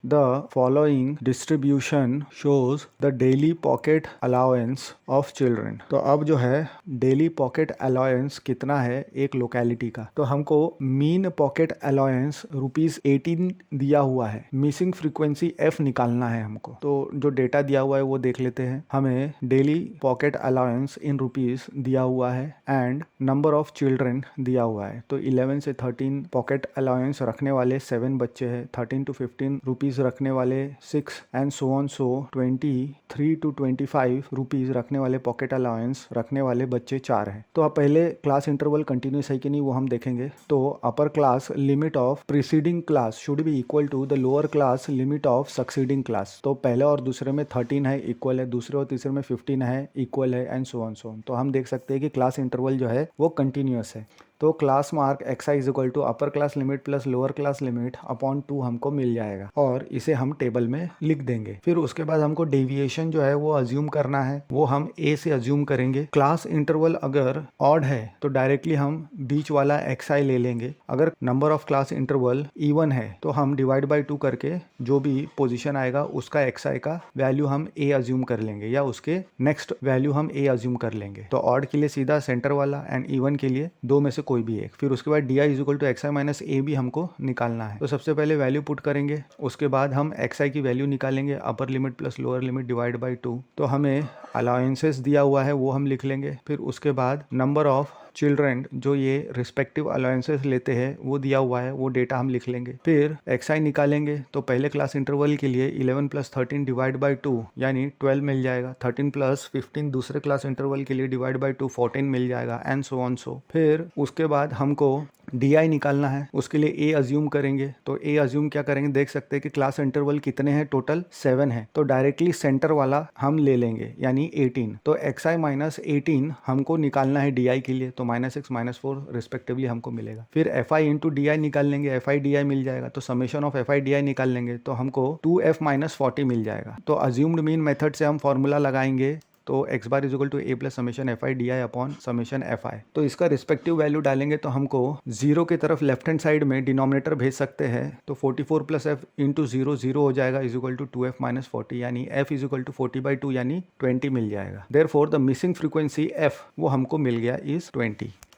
The following distribution shows the daily pocket allowance of children. तो अब जो है डेली पॉकेट अलाउंस कितना है एक लोकेलिटी का, तो हमको मीन पॉकेट अलाउंस ₹18 दिया हुआ है। मिसिंग फ्रीक्वेंसी f निकालना है हमको, तो जो डेटा दिया हुआ है वो देख लेते हैं। हमें डेली पॉकेट अलाउंस इन रुपीस दिया हुआ है एंड नंबर ऑफ चिल्ड्रन दिया हुआ है। तो 11 से 13 पॉकेट अलाउंस रखने वाले 7 बच्चे हैं, 13 to 15 रुपीस रखने वाले 6 and so on, so 23 to 25 rupees रखने वाले पॉकेट अलाउंस रखने वाले बच्चे 4 हैं। तो अब पहले क्लास इंटरवल कंटिन्यूस है कि नहीं वो हम देखेंगे। तो upper class limit of preceding class should be equal to the lower class limit of succeeding class. तो पहले और दूसरे में 13 है इक्वल है, दूसरे और तीसरे में 15 है इक्वल है एंड सो ऑन। तो हम देख सकते हैं कि क्लास इंटरवल जो है वो कंटिन्यूस है। तो class mark xi is equal to upper class limit plus lower class limit upon 2 हमको मिल जाएगा और इसे हम टेबल में लिख देंगे। फिर उसके बाद हमको डेविएशन जो है वो अज्यूम करना है, वो हम a से अज्यूम करेंगे। क्लास इंटरवल अगर ऑड है तो डायरेक्टली हम बीच वाला xi ले लेंगे। अगर number of class interval even है तो हम डिवाइड बाई 2 करके जो भी पोजीशन आएगा उसका xi का वैल्यू हम a अज्यूम कर लेंगे या उसके नेक्स्ट वैल्यू हम a अज्यूम कर लेंगे। तो ऑड के लिए सीधा सेंटर वाला एंड इवन के लिए दो में से कोई भी एक। फिर उसके बाद di is equal to xi minus a भी हमको निकालना है। तो सबसे पहले वैल्यू पुट करेंगे, उसके बाद हम xi की वैल्यू निकालेंगे upper limit plus lower limit divide by 2। तो हमें अलाउंसेस दिया हुआ है वो हम लिख लेंगे। फिर उसके बाद नंबर ऑफ चिल्ड्रन जो ये रिस्पेक्टिव अलाउंसेस लेते हैं वो दिया हुआ है, वो डेटा हम लिख लेंगे। फिर xi निकालेंगे तो पहले क्लास इंटरवल के लिए 11 प्लस 13 डिवाइड बाई 2 यानी 12 मिल जाएगा। 13 प्लस 15 दूसरे क्लास इंटरवल के लिए डिवाइड बाई 2 14 मिल जाएगा एंड सो ऑन सो। फिर उसके बाद हमको di निकालना है, उसके लिए a अज्यूम करेंगे। तो a अज्यूम क्या करेंगे, देख सकते हैं कि क्लास इंटरवल कितने हैं, टोटल 7 है। तो डायरेक्टली सेंटर वाला हम ले लेंगे यानी 18। तो xi माइनस 18 हमको निकालना है di के लिए, तो -6 -4 रिस्पेक्टिवली हमको मिलेगा। फिर fi इंटू di निकाल लेंगे, fi di मिल जाएगा। तो समेशन ऑफ fi di निकाल लेंगे तो हमको 2f माइनस 40 मिल जाएगा। तो अज्यूम्ड मीन मेथड से हम फॉर्मूला लगाएंगे, तो x bar is equal to a plus summation fi di upon summation fi। तो इसका रिस्पेक्टिव वैल्यू डालेंगे तो हमको 0 की तरफ लेफ्ट हैंड साइड में डिनोमिनेटर भेज सकते हैं। तो 44 प्लस f इंटू 0 0 हो जाएगा is equal to 2f minus 40 यानी f is equal to 40 by 2 यानी 20 मिल जाएगा। Therefore the missing frequency f वो हमको मिल गया इज 20।